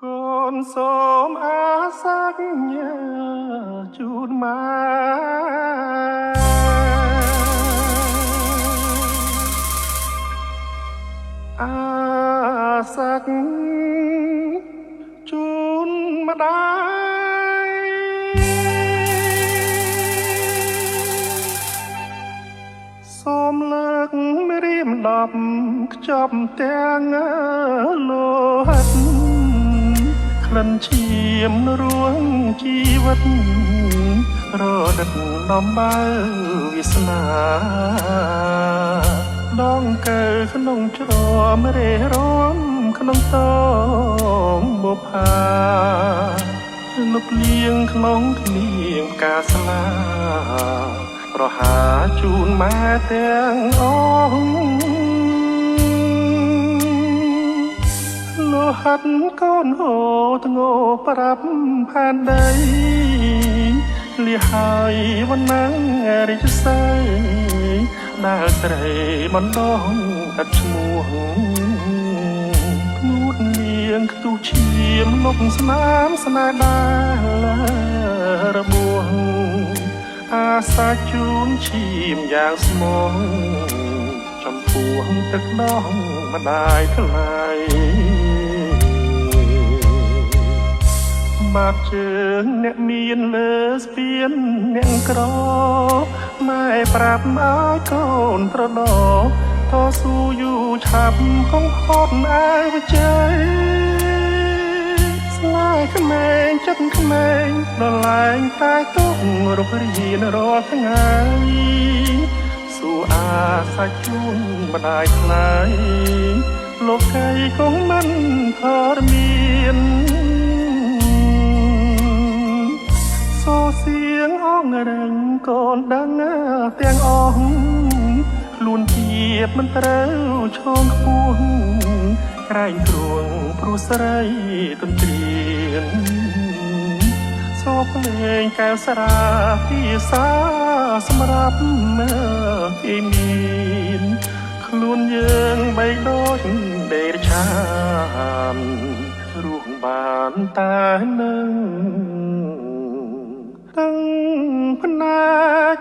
កូនសូមអាសាញ់ជូនម៉ែអាសាញ់ជូនម្ដាយសូមលើកមេរៀម10ខ្ចប់ទាំងលោហិតក្លិនឈាមរួងជីវិតរដិតដំបើវាសនាដងកើក្នុងជ្រមរេរមក្នុងតងបុផាលុបលៀងក្នុងគ្លៀងកាស្លាប្រហាជូនម៉ែទាំងអស់លោហិតកូនហូធ្ងោប្រាប់ផែនដីលះហើយវណ្ណងរិជស័យដើរត្រីបណ្ដោះឥតឈ្មោះនួតលៀងខ្ទុះឈាមលុបស្នាមស្នេហ៍ដែលរបួសអាសាជូនឈាមយ៉ាងស្មងចំពោះទឹកដោះម្ដាយថ្លៃបាត់ជើងអ្នកមានលើស្ពានអ្នកក្រម៉ែប្រាប់ឲ្យកូនប្រដតស៊ូយូរឆាប់កុំហត់អើវិជ័យស្នេហ៍ក្មេងចិត្តក្មេងដល់លែងតែទុករុករៀនរាល់ថ្ងៃសួរអាសាជូនម្ដាយថ្លៃលោកីគង់មិនធរមានសូសៀងអងរឹងកូនដឹងទាំងអស់ខ្លួនជាមិនត្រូវឈោងខ្ពស់ក្រែងទ្រួងព្រោះស្រីទន្ទ្រានសូភ្លេងកែវស្រាភាសាសម្រាប់មើលគេមានខ្លួនយើងបីដូចដេរឆានរស់បានតែនឹងទាំងផ្នែក